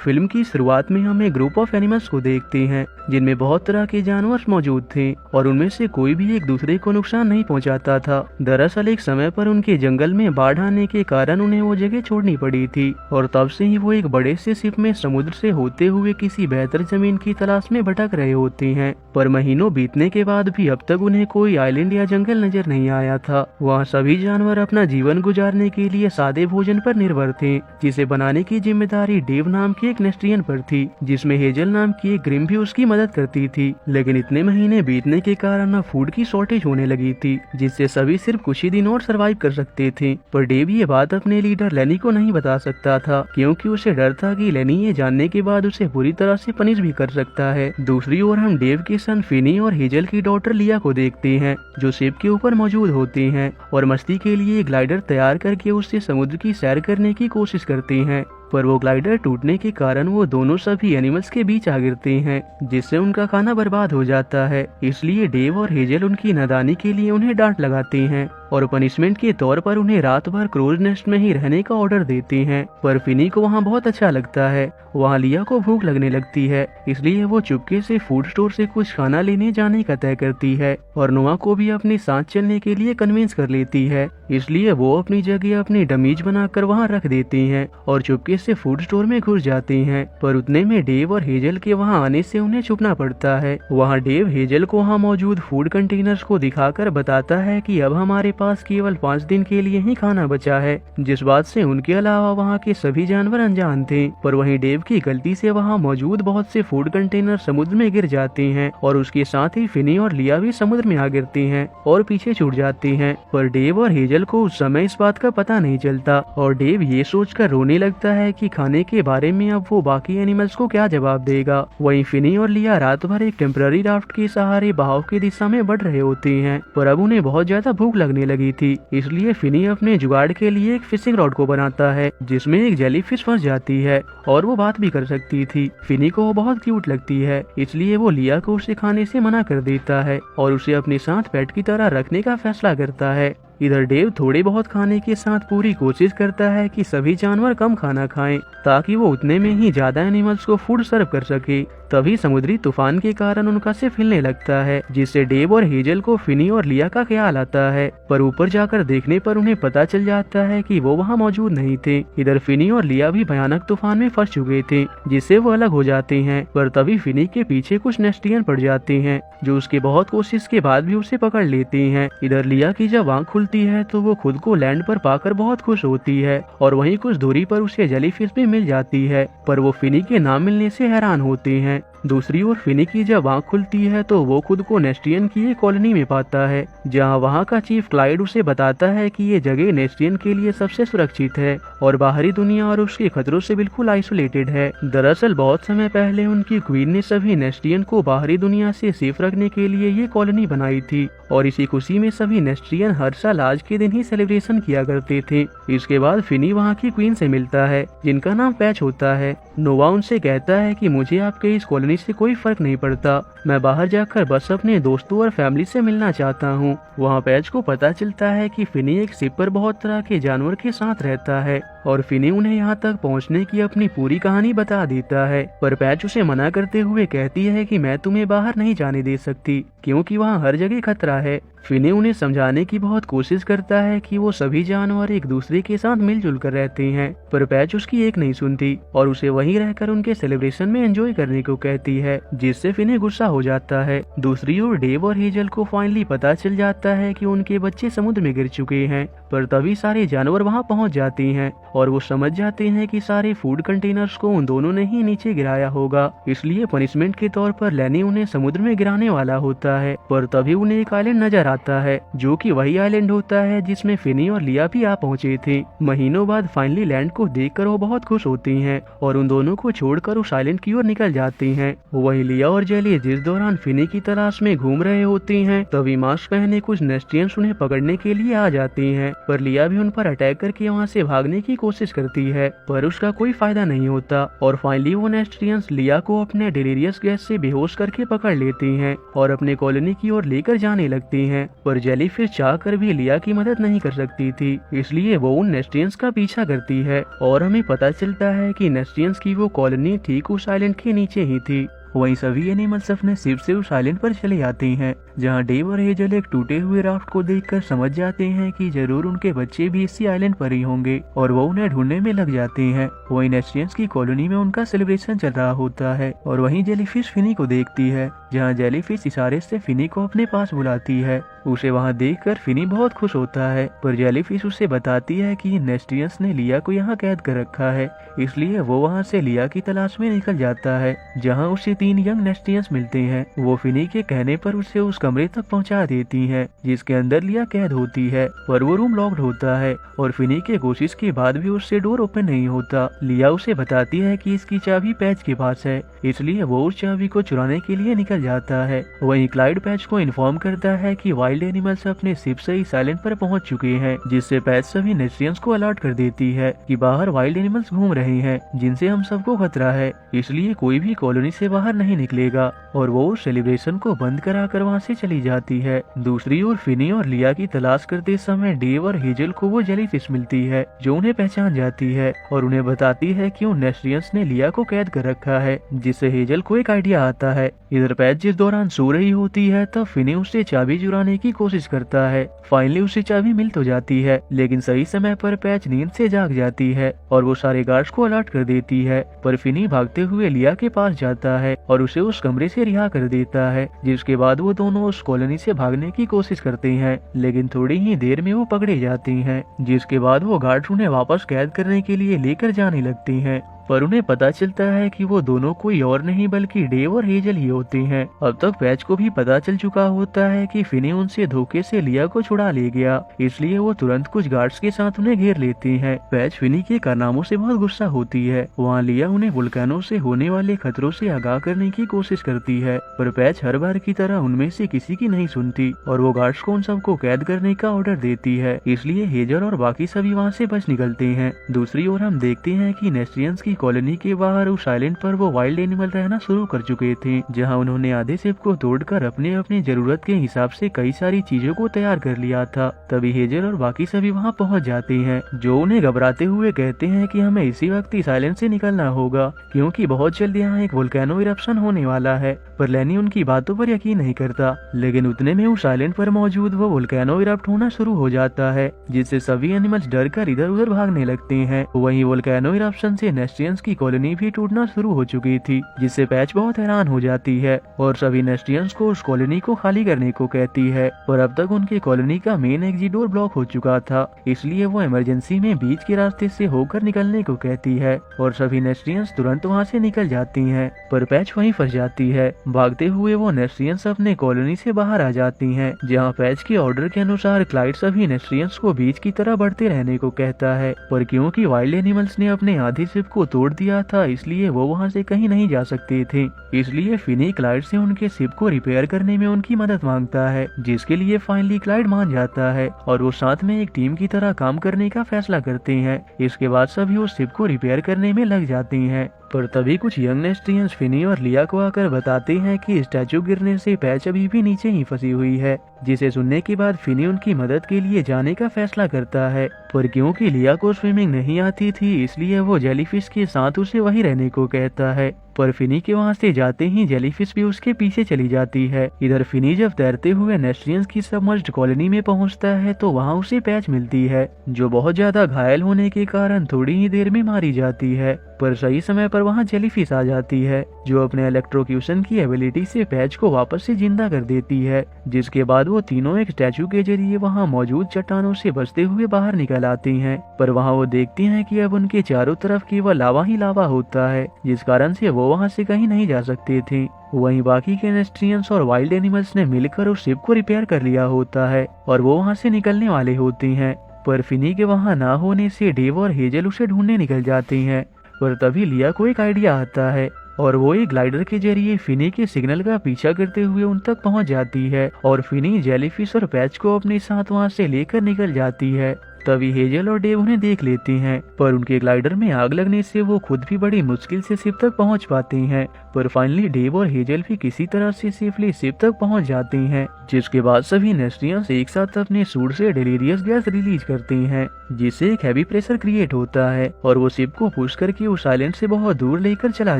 Film की शुरुआत में हम एक ग्रुप ऑफ एनिमल्स को देखते हैं जिनमें बहुत तरह के जानवर मौजूद थे और उनमें से कोई भी एक दूसरे को नुकसान नहीं पहुंचाता था। दरअसल एक समय पर उनके जंगल में बाढ़ आने के कारण उन्हें वो जगह छोड़नी पड़ी थी और तब से ही वो एक बड़े से शिप में समुद्र से होते हुए किसी बेहतर जमीन की तलाश में भटक रहे होते हैं। पर महीनों बीतने के बाद भी अब तक उन्हें कोई आइलैंड या जंगल नजर नहीं आया था। वहाँ सभी जानवर अपना जीवन गुजारने के लिए सादे भोजन पर निर्भर थे, जिसे बनाने की जिम्मेदारी डेव नाम के एक नेस्ट्रियन पर थी, जिसमें हेजल नाम की एक ग्रिम भी उसकी मदद करती थी। लेकिन इतने महीने बीतने के कारण अब फूड की शॉर्टेज होने लगी थी, जिससे सभी सिर्फ कुछ ही दिन और सरवाइव कर सकते थे। पर डेव ये बात अपने लीडर लेनी को नहीं बता सकता था, क्योंकि उसे डर था कि लेनी ये जानने के बाद उसे बुरी तरह से पनिश भी कर सकता है। दूसरी ओर हम डेव के सन फिनी और हेजल की डॉटर लिया को देखते हैं, जो शिप के ऊपर मौजूद होते हैं और मस्ती के लिए ग्लाइडर तैयार करके उससे समुद्र की सैर करने की कोशिश करते हैं। पर वो ग्लाइडर टूटने के कारण वो दोनों सभी एनिमल्स के बीच आ गिरते हैं, जिससे उनका खाना बर्बाद हो जाता है। इसलिए डेव और हेजल उनकी नादानी के लिए उन्हें डांट लगाते हैं और पनिशमेंट के तौर पर उन्हें रात भर क्रोज नेस्ट में ही रहने का ऑर्डर देते हैं। पर फिनी को वहाँ बहुत अच्छा लगता है। वहाँ लिया को भूख लगने लगती है, इसलिए वो चुपके से फूड स्टोर से कुछ खाना लेने जाने का तय करती है और नोआ को भी अपने साथ चलने के लिए कन्विंस कर लेती है। इसलिए वो अपनी जगह अपनी डमीज बनाकर वहाँ रख देती हैं और चुपके से फूड स्टोर में घुस जाते हैं। पर उतने में डेव और हेजल के वहाँ आने से उन्हें छुपना पड़ता है। वहाँ डेव हेजल को वहाँ मौजूद फूड कंटेनर्स को दिखाकर बताता है कि अब हमारे पास केवल 5 दिन के लिए ही खाना बचा है, जिस बात से उनके अलावा वहाँ के सभी जानवर अनजान थे। पर वहीं डेव की गलती से वहाँ मौजूद बहुत से फूड कंटेनर समुद्र में गिर जाते हैं और उसके साथ ही फिनी और लिया भी समुद्र में आ गिरती हैं और पीछे छूट जाती हैं। पर डेव और हेजल को उस समय इस बात का पता नहीं चलता और डेव ये सोचकर रोने लगता है कि खाने के बारे में अब वो बाकी एनिमल्स को क्या जवाब देगा। वहीं फिनी और लिया रात भर एक टेम्पररी राफ्ट के सहारे बहाव की दिशा में बढ़ रहे होते हैं, पर अब उन्हें बहुत ज्यादा भूख लगने लगी थी। इसलिए फिनी अपने जुगाड़ के लिए एक फिशिंग रॉड को बनाता है, जिसमें एक जेलीफिश फंस जाती है और वो बात भी कर सकती थी। फिनी को वो बहुत क्यूट लगती है, इसलिए वो लिया को उसे खाने से मना कर देता है और उसे अपने साथ पेट की तरह रखने का फैसला करता है। इधर डेव थोड़े बहुत खाने के साथ पूरी कोशिश करता है कि सभी जानवर कम खाना खाएं, ताकि वो उतने में ही ज्यादा एनिमल्स को फूड सर्व कर सके। तभी समुद्री तूफान के कारण उनका सिर हिलने लगता है, जिससे डेव और हेजल को फिनी और लिया का ख्याल आता है। पर ऊपर जाकर देखने पर उन्हें पता चल जाता है कि वो वहाँ मौजूद नहीं थे। इधर फिनी और लिया भी भयानक तूफान में फंस चुके थे, जिससे वो अलग हो जाते हैं। पर तभी फिनी के पीछे कुछ नेस्टियन पड़ जाते हैं, जो उसके बहुत कोशिश के बाद भी उसे पकड़ लेते हैं। इधर लिया की जब आँख खुलती है तो वो खुद को लैंड पर पाकर बहुत खुश होती है और वहीं कुछ दूरी पर उसे जेलीफिश भी मिल जाती है। पर वो फिनी के ना मिलने से हैरान होते हैं। दूसरी ओर फिनी की जब आँख खुलती है तो वो खुद को नेस्टियन की एक कॉलोनी में पाता है, जहाँ वहाँ का चीफ क्लाइड उसे बताता है कि ये जगह नेस्टियन के लिए सबसे सुरक्षित है और बाहरी दुनिया और उसके खतरों से बिल्कुल आइसोलेटेड है। दरअसल बहुत समय पहले उनकी क्वीन ने सभी नेस्टियन को बाहरी दुनिया से सेफ रखने के लिए ये कॉलोनी बनाई थी और इसी खुशी में सभी नेस्टियन हर साल आज के दिन ही सेलिब्रेशन किया करते थे। इसके बाद फिनी वहाँ की क्वीन से मिलता है, जिनका नाम पैच होता है। नोवा उनसे कहता है कि मुझे आपके इस कॉलोनी से कोई फर्क नहीं पड़ता, मैं बाहर जाकर बस अपने दोस्तों और फैमिली से मिलना चाहता हूँ। वहाँ पैच को पता चलता है कि फिनी एक शिप पर बहुत तरह के जानवर के साथ रहता है और फिनी उन्हें यहाँ तक पहुँचने की अपनी पूरी कहानी बता देता है। पर पैच उसे मना करते हुए कहती है कि मैं तुम्हें बाहर नहीं जाने दे सकती, क्योंकि वहाँ हर जगह खतरा है। फिनी उन्हें समझाने की बहुत कोशिश करता है कि वो सभी जानवर एक दूसरे के साथ मिलजुल कर रहते हैं, पर पैच उसकी एक नहीं सुनती और उसे वहीं रहकर उनके सेलिब्रेशन में एंजॉय करने को कहती है, जिससे फिनी गुस्सा हो जाता है। दूसरी ओर डेव और हेजल को फाइनली पता चल जाता है कि उनके बच्चे समुद्र में गिर चुके हैं, पर तभी सारे जानवर वहां पहुंच जाते हैं और वो समझ जाते हैं कि सारे फूड कंटेनर्स को उन दोनों ने ही नीचे गिराया होगा। इसलिए पनिशमेंट के तौर पर लेनी उन्हें समुद्र में गिराने वाला होता है। पर तभी उन्हें एक आइलैंड नजर आता है, जो कि वही आइलैंड होता है जिसमें फिनी और लिया भी आ पहुंचे थे। महीनों बाद फाइनली लैंड को देखकर वो बहुत खुश होती हैं और उन दोनों को छोड़कर उस आइलैंड की ओर निकल जाती हैं। वही लिया और जेली जिस दौरान फिनी की तलाश में घूम रहे होती हैं, तभी मास्क पहने कुछ नेस्टियंस उन्हें पकड़ने के लिए आ जाती हैं, पर लिया भी उन पर अटैक करके वहाँ से भागने की कोशिश करती है, पर उसका कोई फायदा नहीं होता और फाइनली वो नेस्ट्रियंस लिया को अपने डेलीरियस गैस से बेहोश करके पकड़ लेती हैं और अपने कॉलोनी की ओर लेकर जाने लगती हैं। पर जेलीफिश चाह कर भी लिया की मदद नहीं कर सकती थी, इसलिए वो उन नेस्ट्रियंस का पीछा करती है और हमें पता चलता है कि नेस्ट्रियंस की वो कॉलोनी ठीक उस आइलैंड के नीचे ही थी। वहीं सभी एनिमल्स अपने शिप से उस आइलैंड पर चले आते हैं, जहां डेव और हेजल एक टूटे हुए राफ्ट को देखकर समझ जाते हैं कि जरूर उनके बच्चे भी इसी आइलैंड पर ही होंगे और वो उन्हें ढूंढने में लग जाते हैं। वहीं नेस्ट्रियंस की कॉलोनी में उनका सेलिब्रेशन चल रहा होता है और वहीं जेलीफिश फिनी को देखती है, जहाँ जेलीफिश इशारे से फिनी को अपने पास बुलाती है। उसे वहाँ देखकर फिनी बहुत खुश होता है, पर जेलीफिश उसे बताती है कि नेस्ट्रियंस ने लिया को यहाँ कैद कर रखा है, इसलिए वो वहाँ से लिया की तलाश में निकल जाता है, जहाँ उसे 3 यंग नेस्ट्रियंस मिलते हैं। वो फिनी के कहने पर उसे उस कमरे तक पहुँचा देती हैं, जिसके अंदर लिया कैद होती है, पर वो रूम लॉक्ड होता है और फिनी के कोशिश के बाद भी उससे डोर ओपन नहीं होता। लिया उसे बताती है कि इसकी चाबी पैच के पास है, इसलिए वो उस चाबी को चुराने के लिए निकल जाता है। वहीं क्लाइड पैच को इन्फॉर्म करता है कि वाइल्ड एनिमल्स अपने शिप से इस आइलैंड पर पहुंच चुके हैं, जिससे पैच सभी नेस्ट्रियंस को अलर्ट कर देती है कि बाहर वाइल्ड एनिमल्स घूम रहे हैं जिनसे हम सबको खतरा है, इसलिए कोई भी कॉलोनी से बाहर नहीं निकलेगा और वो सेलिब्रेशन को बंद कराकर वहाँ से चली जाती है। दूसरी ओर फिनी और लिया की तलाश करते समय डेव और हेजल को वो जेलीफिश मिलती है, जो उन्हें पहचान जाती है और उन्हें बताती है कि उन नेस्ट्रियंस ने लिया को कैद कर रखा है, जिससे हेजल को एक आइडिया आता है। इधर पैच जिस दौरान सो रही होती है तब फिनी उससे चाबी चुराने की कोशिश करता है। फाइनली उसे चाबी मिल तो जाती है, लेकिन सही समय पर पैच नींद से जाग जाती है और वो सारे गार्ड्स को अलर्ट कर देती है, पर फिनी भागते हुए लिया के पास जाता है और उसे उस कमरे से रिहा कर देता है, जिसके बाद वो दोनों उस कॉलोनी से भागने की कोशिश करते हैं, लेकिन थोड़ी ही देर में वो पकड़े जाते हैं, जिसके बाद वो गार्ड्स उन्हें वापस कैद करने के लिए लेकर जाने लगती हैं। पर उन्हें पता चलता है कि वो दोनों कोई और नहीं बल्कि डेव और हेजल ही होते हैं। अब तक पैच को भी पता चल चुका होता है कि फिनी उनसे धोखे से लिया को छुड़ा ले गया, इसलिए वो तुरंत कुछ गार्ड्स के साथ उन्हें घेर लेती हैं। पैच फिनी के कारनामों से बहुत गुस्सा होती है। वहाँ लिया उन्हें वुल्कानों से होने वाले खतरों से आगाह करने की कोशिश करती है, पर पैच हर बार की तरह उनमें से किसी की नहीं सुनती और वो गार्ड्स को उन सबको कैद करने का ऑर्डर देती है, इसलिए हेजल और बाकी सभी वहाँ से बच निकलते हैं। दूसरी ओर हम देखते हैं कि नेस्ट्रियंस की कॉलोनी के बाहर उस आइलैंड पर वो वाइल्ड एनिमल रहना शुरू कर चुके थे, जहां उन्होंने आधे शिप को तोड़कर अपने अपनी जरूरत के हिसाब से कई सारी चीजों को तैयार कर लिया था। तभी हेजल और बाकी सभी वहां पहुंच जाते हैं, जो उन्हें घबराते हुए कहते हैं कि हमें इसी वक्त इस आइलैंड से निकलना होगा, क्योंकि बहुत जल्द यहाँ एक वोल्केनो इरप्शन होने वाला है। पर लैनी उनकी बातों पर यकीन नहीं करता, लेकिन उतने में उस आइलैंड पर मौजूद वो वोल्केनो इरप्ट होना शुरू हो जाता है, जिससे सभी एनिमल्स डर कर इधर उधर भागने लगते हैं। वहीं वोल्केनो इरप्शन से नेस्ट्रियंस की कॉलोनी भी टूटना शुरू हो चुकी थी, जिससे पैच बहुत हैरान हो जाती है और सभी नेस्ट्रियंस को उस कॉलोनी को खाली करने को कहती है। पर अब तक उनकी कॉलोनी का मेन एग्जिट डोर ब्लॉक हो चुका था, इसलिए वो इमरजेंसी में बीच के रास्ते से होकर निकलने को कहती है और सभी नेस्ट्रियंस तुरंत वहाँ से निकल जाती हैं। पर पैच वहीं फंस जाती है। भागते हुए वो नेस्ट्रियंस अपने कॉलोनी से बाहर आ जाती हैं, जहाँ पैच के ऑर्डर के अनुसार क्लाइड सभी नेस्ट्रियंस को बीच की तरह बढ़ते रहने को कहता है, पर क्योंकि वाइल्ड एनिमल्स ने अपने आधे शिप को तोड़ दिया था, इसलिए वो वहाँ से कहीं नहीं जा सकते थे। इसलिए फिनी क्लाइड से उनके शिप को रिपेयर करने में उनकी मदद मांगता है, जिसके लिए फाइनली क्लाइड मान जाता है और वो साथ में एक टीम की तरह काम करने का फैसला करते हैं। इसके बाद सभी उस शिप को रिपेयर करने में लग जाते हैं। पर तभी कुछ यंग नेस्ट्रियंस फिनी और लिया को आकर बताते हैं कि स्टैचू गिरने से पैच अभी भी नीचे ही फंसी हुई है, जिसे सुनने के बाद फिनी उनकी मदद के लिए जाने का फैसला करता है। पर क्योंकि लिया को स्विमिंग नहीं आती थी, इसलिए वो जेलीफिश के साथ उसे वहीं रहने को कहता है। पर फिनी के वहाँ से जाते ही जेलीफिश भी उसके पीछे चली जाती है। इधर फिनी जब तैरते हुए नेस्ट्रियंस की सबमर्ज्ड कॉलोनी में पहुँचता है तो वहाँ उसे पैच मिलती है, जो बहुत ज्यादा घायल होने के कारण थोड़ी ही देर में मारी जाती है। पर सही समय पर वहाँ जेलीफिश आ जाती है, जो अपने इलेक्ट्रोक्यूशन की एबिलिटी से पैच को वापस से जिंदा कर देती है, जिसके बाद वो तीनों एक स्टैचू के जरिए वहाँ मौजूद चट्टानों से बचते हुए बाहर निकल आते हैं। पर वहाँ वो देखते हैं कि अब उनके चारों तरफ केवल लावा ही लावा होता है, जिस कारण से वो वहाँ से कहीं नहीं जा सकते थे। वहीं बाकी के नेस्ट्रियंस और वाइल्ड एनिमल्स ने मिलकर उस शिप को रिपेयर कर लिया होता है और वो वहाँ से निकलने वाले होते हैं। पर फिनी के वहाँ ना होने से डेव और हेजल उसे ढूंढने निकल जाते हैं। पर तभी लिया को एक आइडिया आता है और वो एक ग्लाइडर के जरिए फिनी के सिग्नल का पीछा करते हुए उन तक पहुंच जाती है और फिनी जेलीफिश और पैच को अपने साथ वहां से लेकर निकल जाती है। तभी हेजल और डेव उन्हें देख लेते हैं, पर उनके ग्लाइडर में आग लगने से वो खुद भी बड़ी मुश्किल से शिप तक पहुंच पाते हैं। पर फाइनली डेव और हेजल भी किसी तरह से सेफली शिप तक पहुंच जाते हैं, जिसके बाद सभी नेस्ट्रियंस एक साथ अपने सूट से डेलीरियस गैस रिलीज करते हैं, जिससे एक हैवी प्रेशर क्रिएट होता है और वो शिप को पुश करके उस आइलैंड से बहुत दूर लेकर चला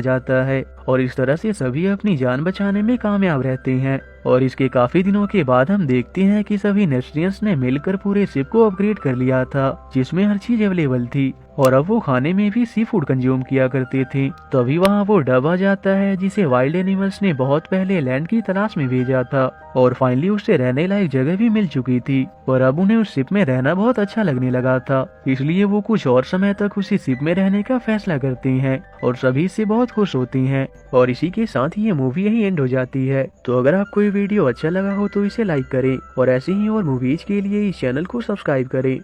जाता है। और इस तरह से सभी अपनी जान बचाने में कामयाब रहते हैं। और इसके काफी दिनों के बाद हम देखते हैं कि सभी नेस्ट्रियंस ने मिलकर पूरे शिप को अपग्रेड कर लिया था, जिसमें हर चीज अवेलेबल थी और अब वो खाने में भी सी फूड कंज्यूम किया करते थे। तभी वहाँ वो डब आ जाता है, जिसे वाइल्ड एनिमल्स ने बहुत पहले लैंड की तलाश में भेजा था और फाइनली उसे रहने लायक जगह भी मिल चुकी थी। पर अब उन्हें उस शिप में रहना बहुत अच्छा लगने लगा था, इसलिए वो कुछ और समय तक उसी शिप में रहने का फैसला करते हैं और सभी इससे बहुत खुश होती हैं। और इसी के साथ ये मूवी यही एंड हो जाती है। तो अगर आपको ये वीडियो अच्छा लगा हो तो इसे लाइक करें और ऐसे ही और मूवीज के लिए इस चैनल को सब्सक्राइब करें।